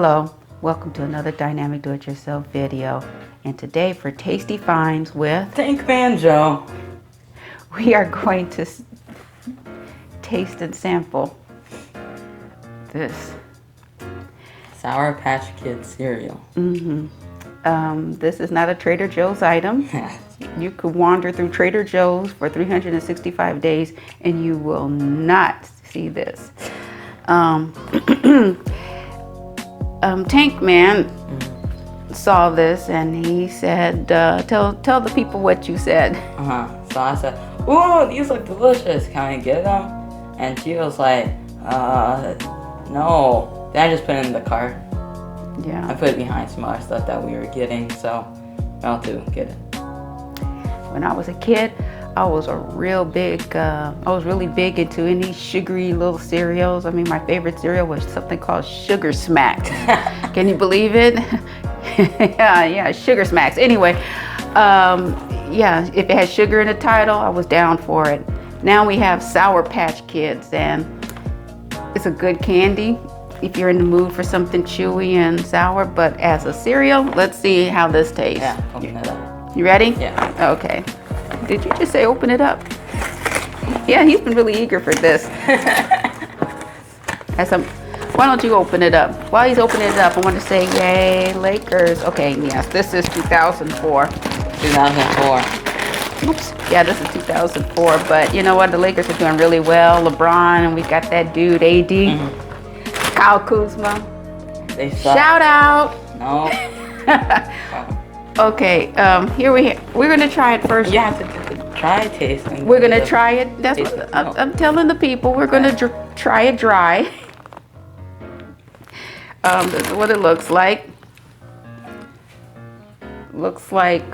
Hello, welcome to another Dynamic Do-It-Yourself video. And today for Tasty Finds with Tankmanjoe, we are going to taste and sample this Sour Patch Kids cereal. This is not a Trader Joe's item. You could wander through Trader Joe's for 365 days and you will not see this. Tankman saw this and he said, tell the people what you said. So I said, "Ooh, these look delicious. Can I get them?" And she was like, no. Then I just put it in the cart. Yeah. I put it behind some other stuff that we were getting, so I'll to get it. When I was a kid, I was really big into any sugary little cereals. I mean, my favorite cereal was something called Sugar Smacks. Can you believe it? yeah, Sugar Smacks. Anyway, yeah, if it had sugar in the title, I was down for it. Now we have Sour Patch Kids, and it's a good candy if you're in the mood for something chewy and sour. But as a cereal, let's see how this tastes. Yeah, open it up. You ready? Yeah. Okay. Did you just say open it up? Yeah, he's been really eager for this. Why don't you open it up? While he's opening it up, I want to say yay, Lakers. Okay, yes, this is 2004. 2004. Oops. Yeah, this is 2004. But you know what? The Lakers are doing really well. LeBron, and we got that dude, AD. Kyle Kuzma. They suck. Shout out. No. Okay, we're gonna try it first. You have to try tasting. We're gonna try it. That's what I'm telling the people. We're gonna try it dry. This is what it looks like. Looks like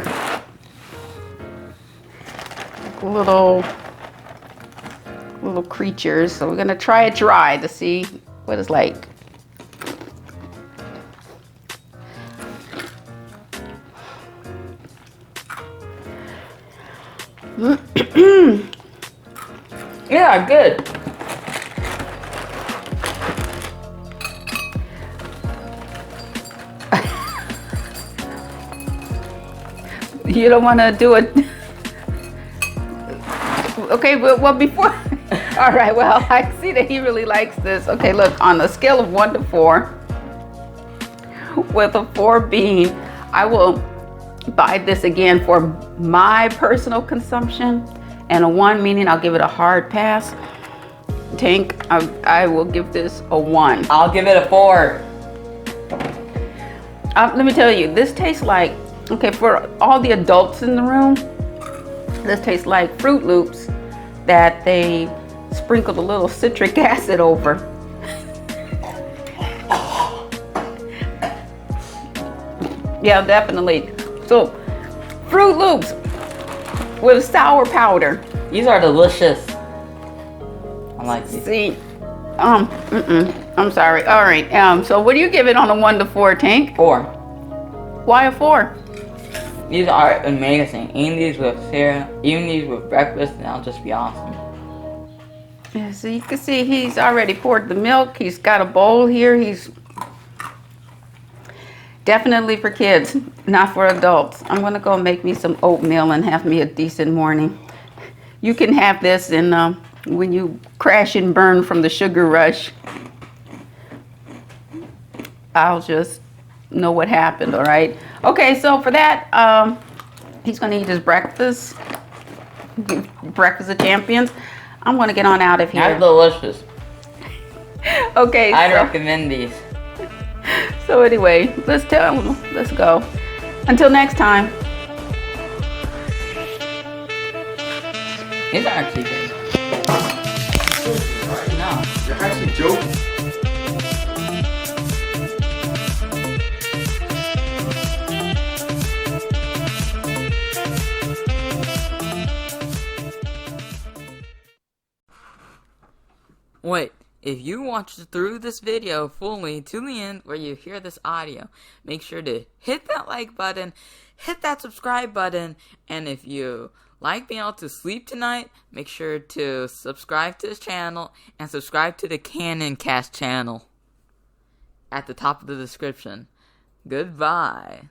little creatures. So we're gonna try it dry to see what it's like. Yeah, good. You don't want to do it. Okay, well before. All right, well, I see that he really likes this. Okay, look, on a scale of 1 to 4, with a 4 being, I will buy this again for my personal consumption, and a 1 meaning I'll give it a hard pass. Tank, I will give this a 1. I'll give it a 4. Let me tell you, this tastes like, okay, for all the adults in the room, this tastes like Fruit Loops that they sprinkled a little citric acid over. Yeah, definitely. So, Fruit Loops with sour powder. These are delicious. I like these. See, I'm sorry. All right. So what do you give it on a 1 to 4, Tank? 4. Why a 4? These are amazing. Eating these with cereal, eating these with breakfast, and that'll just be awesome. Yeah, so you can see he's already poured the milk. He's got a bowl here. He's definitely for kids, not for adults. I'm gonna go make me some oatmeal and have me a decent morning. You can have this in when you crash and burn from the sugar rush. I'll just know what happened, all right? Okay, so for that, he's gonna eat his breakfast. Breakfast of champions. I'm gonna get on out of here. They're delicious. Okay. I'd recommend these. So anyway, let's go. Until next time. These are actually good. No. You're actually joking. Wait, if you watch through this video fully to the end where you hear this audio, make sure to hit that like button, hit that subscribe button, and if you like being able to sleep tonight, make sure to subscribe to this channel and subscribe to the Canon Cast channel. at the top of the description. Goodbye.